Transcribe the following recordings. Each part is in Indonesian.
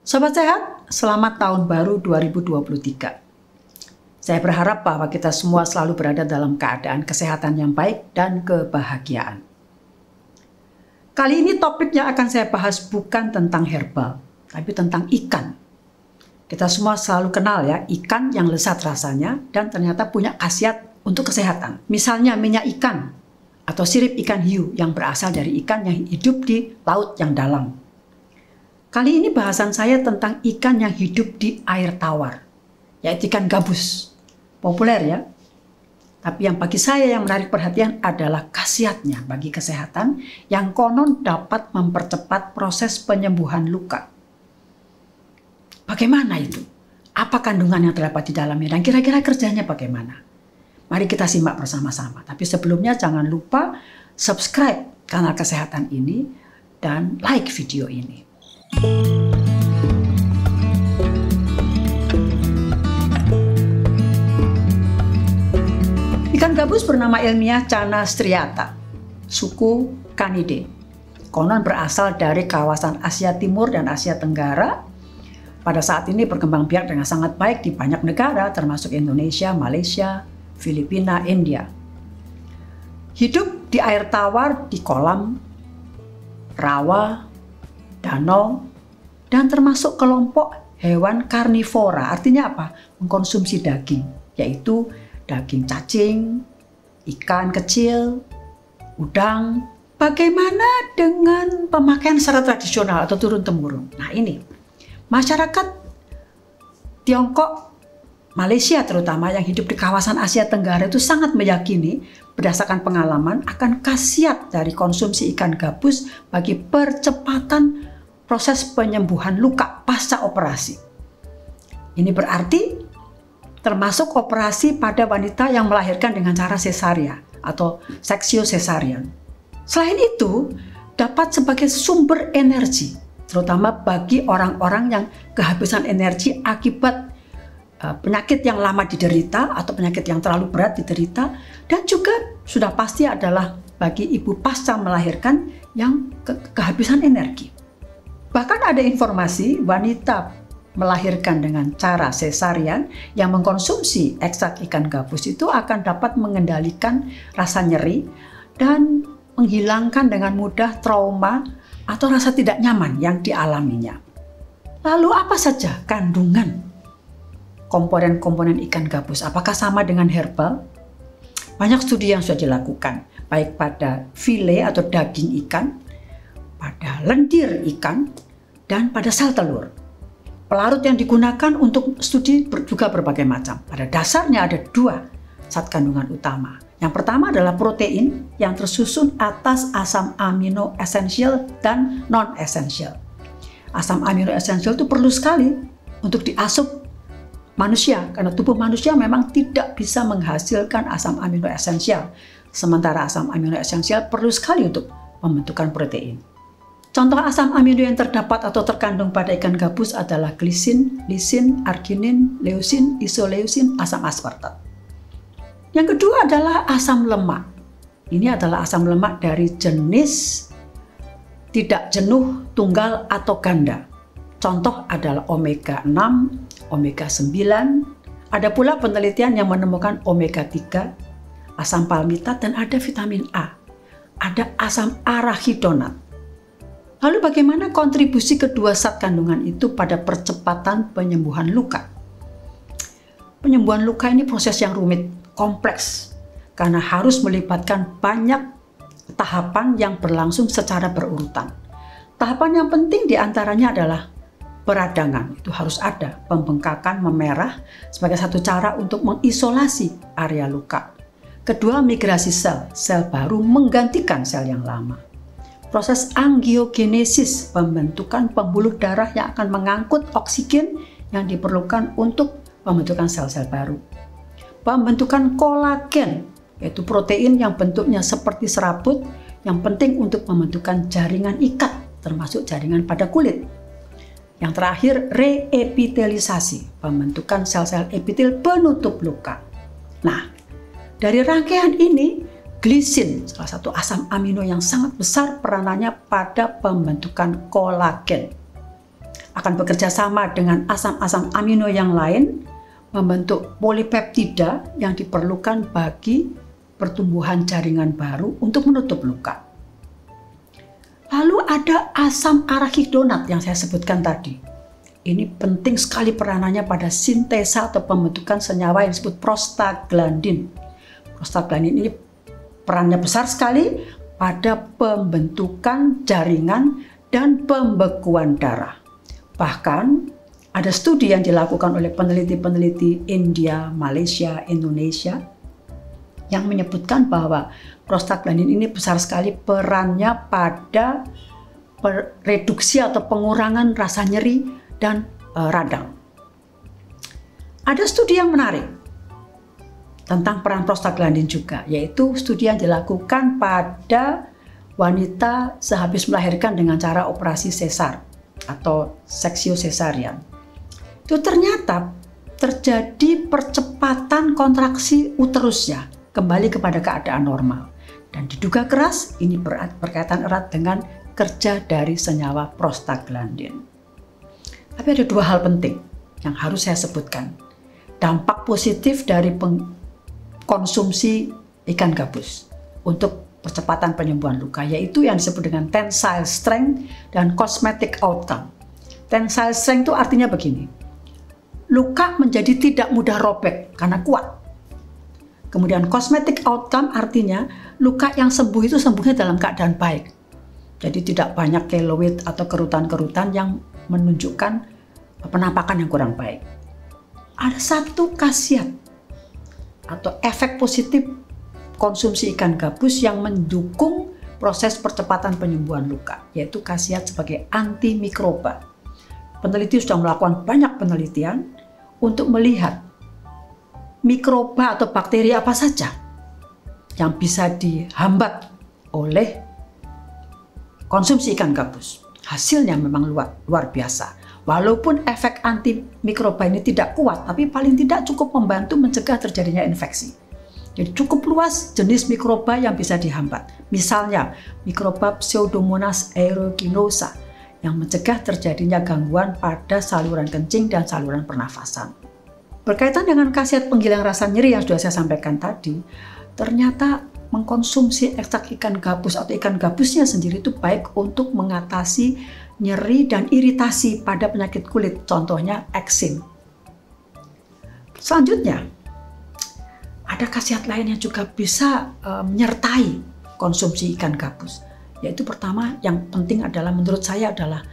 Sobat Sehat, selamat tahun baru 2023. Saya berharap bahwa kita semua selalu berada dalam keadaan kesehatan yang baik dan kebahagiaan. Kali ini topik yang akan saya bahas bukan tentang herbal, tapi tentang ikan. Kita semua selalu kenal ya, ikan yang lezat rasanya dan ternyata punya khasiat untuk kesehatan. Misalnya minyak ikan atau sirip ikan hiu yang berasal dari ikan yang hidup di laut yang dalam. Kali ini bahasan saya tentang ikan yang hidup di air tawar, yaitu ikan gabus. Populer ya, tapi yang bagi saya yang menarik perhatian adalah khasiatnya bagi kesehatan yang konon dapat mempercepat proses penyembuhan luka. Bagaimana itu? Apa kandungan yang terdapat di dalamnya dan kira-kira kerjanya bagaimana? Mari kita simak bersama-sama. Tapi sebelumnya jangan lupa subscribe kanal kesehatan ini dan like video ini. Ikan gabus bernama ilmiah Channa striata, suku Canidae. Konon berasal dari kawasan Asia Timur dan Asia Tenggara. Pada saat ini berkembang biak dengan sangat baik di banyak negara termasuk Indonesia, Malaysia, Filipina, India. Hidup di air tawar, di kolam, rawa, danau, dan termasuk kelompok hewan karnivora. Artinya apa? Mengkonsumsi daging, yaitu daging cacing, ikan kecil, udang. Bagaimana dengan pemakaian secara tradisional atau turun-temurun? Nah ini, masyarakat Tiongkok, Malaysia terutama yang hidup di kawasan Asia Tenggara itu sangat meyakini berdasarkan pengalaman akan khasiat dari konsumsi ikan gabus bagi percepatan proses penyembuhan luka pasca operasi. Ini berarti termasuk operasi pada wanita yang melahirkan dengan cara sesaria atau seksio sesarian. Selain itu, dapat sebagai sumber energi, terutama bagi orang-orang yang kehabisan energi akibat penyakit yang lama diderita atau penyakit yang terlalu berat diderita, dan juga sudah pasti adalah bagi ibu pasca melahirkan yang kehabisan energi. Bahkan ada informasi wanita melahirkan dengan cara sesarian yang mengkonsumsi ekstrak ikan gabus itu akan dapat mengendalikan rasa nyeri dan menghilangkan dengan mudah trauma atau rasa tidak nyaman yang dialaminya. Lalu apa saja kandungan komponen-komponen ikan gabus? Apakah sama dengan herbal? Banyak studi yang sudah dilakukan, baik pada file atau daging ikan, pada lendir ikan, dan pada sel telur. Pelarut yang digunakan untuk studi juga berbagai macam. Pada dasarnya ada dua zat kandungan utama. Yang pertama adalah protein yang tersusun atas asam amino esensial dan non-esensial. Asam amino esensial itu perlu sekali untuk diasup manusia, karena tubuh manusia memang tidak bisa menghasilkan asam amino esensial. Sementara asam amino esensial perlu sekali untuk pembentukan protein. Contoh asam amino yang terdapat atau terkandung pada ikan gabus adalah glisin, lisin, arginin, leusin, isoleusin, asam aspartat. Yang kedua adalah asam lemak. Ini adalah asam lemak dari jenis tidak jenuh, tunggal, atau ganda. Contoh adalah omega 6, omega 9. Ada pula penelitian yang menemukan omega 3, asam palmitat, dan ada vitamin A. Ada asam arachidonat. Lalu bagaimana kontribusi kedua zat kandungan itu pada percepatan penyembuhan luka? Penyembuhan luka ini proses yang rumit, kompleks, karena harus melibatkan banyak tahapan yang berlangsung secara berurutan. Tahapan yang penting diantaranya adalah peradangan. Itu harus ada pembengkakan memerah sebagai satu cara untuk mengisolasi area luka. Kedua, migrasi sel, sel baru menggantikan sel yang lama. Proses angiogenesis, pembentukan pembuluh darah yang akan mengangkut oksigen yang diperlukan untuk pembentukan sel-sel baru. Pembentukan kolagen, yaitu protein yang bentuknya seperti serabut yang penting untuk pembentukan jaringan ikat, termasuk jaringan pada kulit. Yang terakhir, reepitelisasi, pembentukan sel-sel epitel penutup luka. Nah, dari rangkaian ini, glisin, salah satu asam amino yang sangat besar peranannya pada pembentukan kolagen. akan bekerja sama dengan asam-asam amino yang lain membentuk polipeptida yang diperlukan bagi pertumbuhan jaringan baru untuk menutup luka. Lalu ada asam arachidonat yang saya sebutkan tadi. Ini penting sekali peranannya pada sintesa atau pembentukan senyawa yang disebut prostaglandin. Prostaglandin ini perannya besar sekali pada pembentukan jaringan dan pembekuan darah. Bahkan ada studi yang dilakukan oleh peneliti-peneliti India, Malaysia, Indonesia yang menyebutkan bahwa prostaglandin ini besar sekali perannya pada reduksi atau pengurangan rasa nyeri dan radang. Ada studi yang menarik tentang peran prostaglandin juga, yaitu studi yang dilakukan pada wanita sehabis melahirkan dengan cara operasi sesar atau seksio sesarian. Itu ternyata terjadi percepatan kontraksi uterusnya kembali kepada keadaan normal. Dan diduga keras ini berkaitan erat dengan kerja dari senyawa prostaglandin. Tapi ada dua hal penting yang harus saya sebutkan. Dampak positif dari konsumsi ikan gabus untuk percepatan penyembuhan luka, yaitu yang disebut dengan tensile strength dan cosmetic outcome. Tensile strength itu artinya begini, luka menjadi tidak mudah robek karena kuat. Kemudian cosmetic outcome artinya luka yang sembuh itu sembuhnya dalam keadaan baik. Jadi tidak banyak keloid atau kerutan-kerutan yang menunjukkan penampakan yang kurang baik. Ada satu khasiat atau efek positif konsumsi ikan gabus yang mendukung proses percepatan penyembuhan luka, yaitu khasiat sebagai antimikroba. Peneliti sudah melakukan banyak penelitian untuk melihat mikroba atau bakteri apa saja yang bisa dihambat oleh konsumsi ikan gabus. Hasilnya memang luar biasa. Walaupun efek antimikroba ini tidak kuat, tapi paling tidak cukup membantu mencegah terjadinya infeksi. Jadi cukup luas jenis mikroba yang bisa dihambat. Misalnya mikroba Pseudomonas aeruginosa yang mencegah terjadinya gangguan pada saluran kencing dan saluran pernafasan. Berkaitan dengan khasiat penghilang rasa nyeri yang sudah saya sampaikan tadi, ternyata mengkonsumsi ekstrak ikan gabus atau ikan gabusnya sendiri itu baik untuk mengatasi nyeri dan iritasi pada penyakit kulit, contohnya eksim. Selanjutnya, ada khasiat lain yang juga bisa menyertai konsumsi ikan gabus, yaitu pertama yang penting adalah menurut saya adalah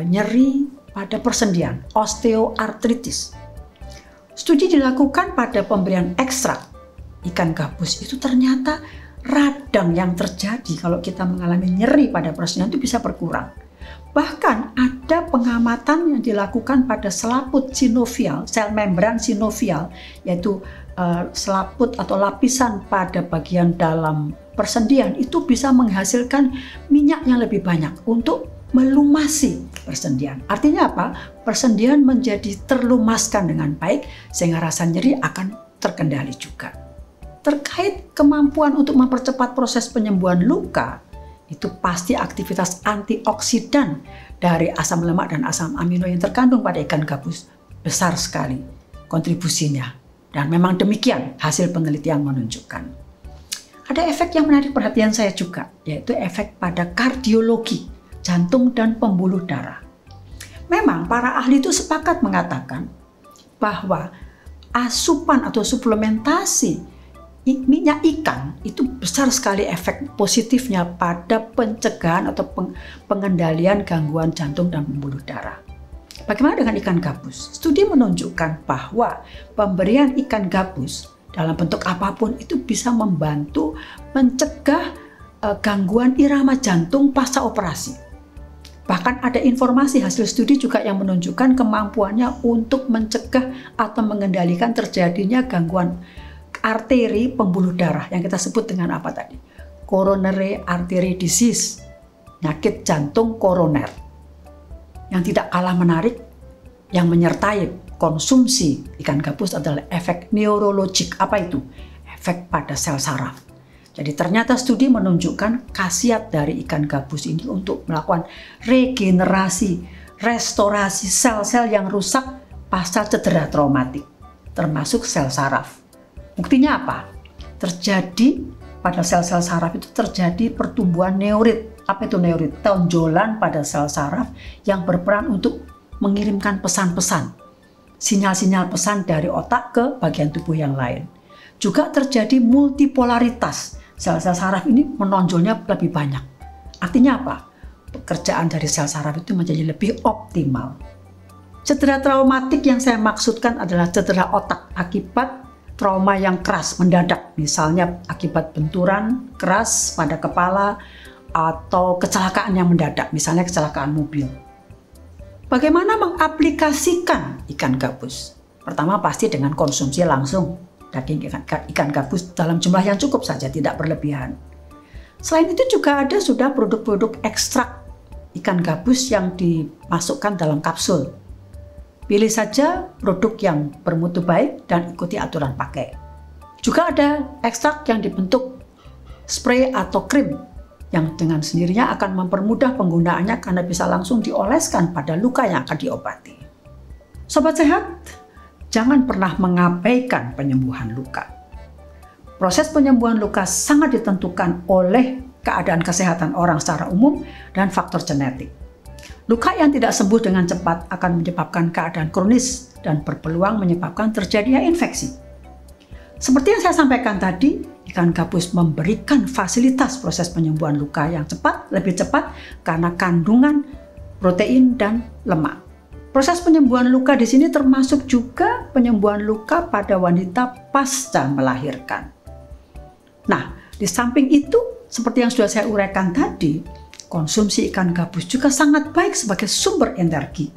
nyeri pada persendian, osteoartritis. Studi dilakukan pada pemberian ekstrak ikan gabus itu ternyata radang yang terjadi kalau kita mengalami nyeri pada persendian itu bisa berkurang. Bahkan ada pengamatan yang dilakukan pada selaput sinovial, sel membran sinovial, yaitu selaput atau lapisan pada bagian dalam persendian itu bisa menghasilkan minyak yang lebih banyak untuk melumasi persendian. Artinya apa? Persendian menjadi terlumaskan dengan baik sehingga rasa nyeri akan terkendali juga. Terkait kemampuan untuk mempercepat proses penyembuhan luka, itu pasti aktivitas antioksidan dari asam lemak dan asam amino yang terkandung pada ikan gabus besar sekali kontribusinya. Dan memang demikian hasil penelitian menunjukkan. Ada efek yang menarik perhatian saya juga, yaitu efek pada kardiologi, jantung dan pembuluh darah. Memang para ahli itu sepakat mengatakan bahwa asupan atau suplementasi minyak ikan itu besar sekali efek positifnya pada pencegahan atau pengendalian gangguan jantung dan pembuluh darah. Bagaimana dengan ikan gabus? Studi menunjukkan bahwa pemberian ikan gabus dalam bentuk apapun itu bisa membantu mencegah gangguan irama jantung pasca operasi. Bahkan ada informasi hasil studi juga yang menunjukkan kemampuannya untuk mencegah atau mengendalikan terjadinya gangguan arteri pembuluh darah yang kita sebut dengan apa tadi? Coronary artery disease, penyakit jantung koroner. Yang tidak kalah menarik yang menyertai konsumsi ikan gabus adalah efek neurologik. Apa itu? Efek pada sel saraf. Jadi ternyata studi menunjukkan khasiat dari ikan gabus ini untuk melakukan regenerasi restorasi sel-sel yang rusak pasca cedera traumatik, termasuk sel saraf. Buktinya apa? Terjadi pada sel-sel saraf itu terjadi pertumbuhan neurit. Apa itu neurit? Tonjolan pada sel saraf yang berperan untuk mengirimkan pesan-pesan, sinyal-sinyal pesan dari otak ke bagian tubuh yang lain. Juga terjadi multipolaritas. Sel-sel saraf ini menonjolnya lebih banyak. Artinya apa? Pekerjaan dari sel saraf itu menjadi lebih optimal. Cedera traumatik yang saya maksudkan adalah cedera otak akibat trauma yang keras, mendadak. Misalnya akibat benturan keras pada kepala atau kecelakaan yang mendadak, misalnya kecelakaan mobil. Bagaimana mengaplikasikan ikan gabus? Pertama pasti dengan konsumsi langsung daging ikan gabus dalam jumlah yang cukup saja, tidak berlebihan. Selain itu juga ada sudah produk-produk ekstrak ikan gabus yang dimasukkan dalam kapsul. Pilih saja produk yang bermutu baik dan ikuti aturan pakai. Juga ada ekstrak yang dibentuk spray atau krim yang dengan sendirinya akan mempermudah penggunaannya karena bisa langsung dioleskan pada luka yang akan diobati. Sobat sehat, jangan pernah mengabaikan penyembuhan luka. Proses penyembuhan luka sangat ditentukan oleh keadaan kesehatan orang secara umum dan faktor genetik. Luka yang tidak sembuh dengan cepat akan menyebabkan keadaan kronis dan berpeluang menyebabkan terjadinya infeksi. Seperti yang saya sampaikan tadi, ikan gabus memberikan fasilitas proses penyembuhan luka yang cepat, lebih cepat karena kandungan protein dan lemak. Proses penyembuhan luka di sini termasuk juga penyembuhan luka pada wanita pasca melahirkan. Nah, di samping itu, seperti yang sudah saya uraikan tadi, konsumsi ikan gabus juga sangat baik sebagai sumber energi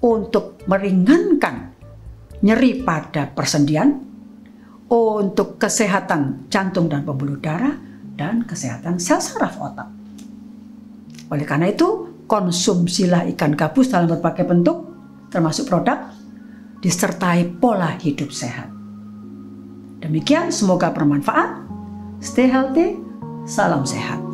untuk meringankan nyeri pada persendian, untuk kesehatan jantung dan pembuluh darah, dan kesehatan sel saraf otak. Oleh karena itu, konsumsilah ikan gabus dalam berbagai bentuk, termasuk produk, disertai pola hidup sehat. Demikian, semoga bermanfaat. Stay healthy, salam sehat.